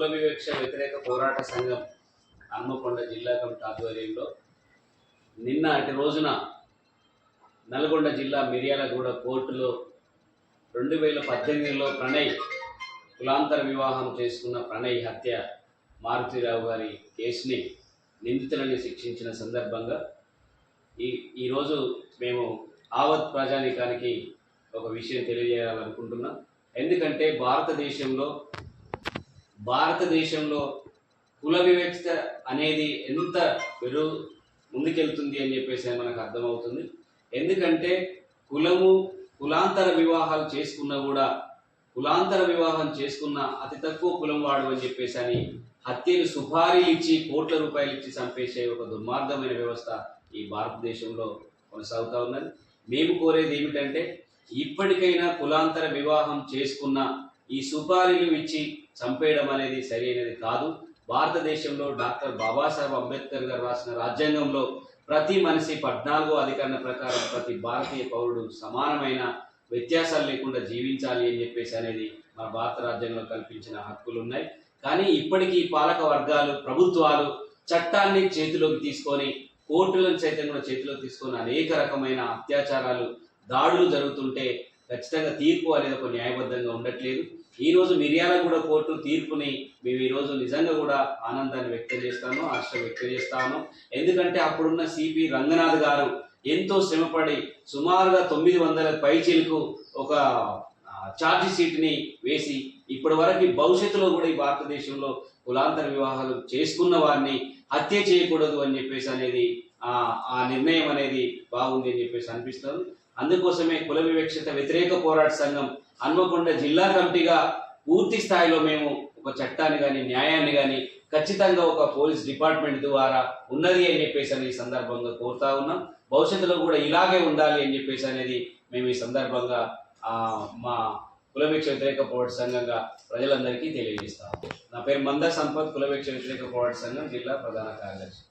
కుల వివక్ష వ్యతిరేక పోరాట సంఘం హన్మకొండ జిల్లా కమిటీ ఆధ్వర్యంలో నిన్నటి రోజున నల్గొండ జిల్లా మిర్యాలగూడ కోర్టులో 2018లో ప్రణయ్ కులాంతర వివాహం చేసుకున్న ప్రణయ్ హత్య మారుతిరావు గారి కేసుని నిందితులని శిక్షించిన సందర్భంగా ఈరోజు మేము ఆవత్ ప్రజానీకానికి ఒక విషయం తెలియజేయాలనుకుంటున్నాం. ఎందుకంటే భారతదేశంలో కుల వివక్ష అనేది ఎంత ముందుకెళ్తుంది అని చెప్పేసి మనకు అర్థమవుతుంది. ఎందుకంటే కులాంతర వివాహాలు చేసుకున్నా కూడా కులాంతర వివాహం చేసుకున్న అతి తక్కువ కులం వాడు అని చెప్పేసి అని హత్యలు సుపారీలు ఇచ్చి కోట్ల రూపాయలు ఇచ్చి చంపేసే ఒక దుర్మార్గమైన వ్యవస్థ ఈ భారతదేశంలో కొనసాగుతూ ఉన్నది. మేము కోరేది ఏమిటంటే ఇప్పటికైనా కులాంతర వివాహం చేసుకున్న ఈ సుపారీలు ఇచ్చి చంపేయడం అనేది సరైనది కాదు. భారతదేశంలో డాక్టర్ బాబాసాహెబ్ అంబేద్కర్ గారు రాసిన రాజ్యాంగంలో ప్రతి మనిషి 14వ అధికరణ ప్రకారం ప్రతి భారతీయ పౌరుడు సమానమైన వ్యత్యాసాలు లేకుండా జీవించాలి అని చెప్పేసి అనేది మన భారత రాజ్యాంగంలో కల్పించిన హక్కులు ఉన్నాయి. కానీ ఇప్పటికీ పాలక వర్గాలు, ప్రభుత్వాలు చట్టాన్ని చేతిలోకి తీసుకొని కోర్టులను సైతం కూడా చేతిలోకి తీసుకొని అనేక రకమైన అత్యాచారాలు, దాడులు జరుగుతుంటే ఖచ్చితంగా తీర్పు అనేది ఒక న్యాయబద్ధంగా ఉండట్లేదు. ఈరోజు మిర్యాలగూడ కోర్టు తీర్పుని మేము ఈరోజు నిజంగా కూడా ఆనందాన్ని వ్యక్తం చేస్తాము, హర్షం వ్యక్తం చేస్తాము. ఎందుకంటే అప్పుడున్న సిపి రంగనాథ్ గారు ఎంతో శ్రమపడి సుమారుగా 900 పైచీలకు ఒక ఛార్జీ షీట్ని వేసి ఇప్పటి వరకు భవిష్యత్తులో కూడా ఈ భారతదేశంలో కులాంతర వివాహాలు చేసుకున్న వారిని హత్య చేయకూడదు అని చెప్పేసి అనేది ఆ నిర్ణయం అనేది బాగుంది అని చెప్పేసి అనిపిస్తుంది. అందుకోసమే కుల వివక్షత వ్యతిరేక పోరాట సంఘం హన్మకొండ జిల్లా కమిటీగా పూర్తి స్థాయిలో మేము ఒక చట్టాన్ని కానీ న్యాయాన్ని కానీ ఖచ్చితంగా ఒక పోలీస్ డిపార్ట్మెంట్ ద్వారా ఉన్నది అని చెప్పేసి అని ఈ సందర్భంగా కోరుతా ఉన్నాం. భవిష్యత్తులో కూడా ఇలాగే ఉండాలి అని చెప్పేసి అనేది మేము ఈ సందర్భంగా మా కుల వివక్ష వ్యతిరేక పోరాట సంఘంగా ప్రజలందరికీ తెలియజేస్తాము. నా పేరు మంద సంపత్, కుల వివక్ష వ్యతిరేక పోరాట సంఘం జిల్లా ప్రధాన కార్యదర్శి.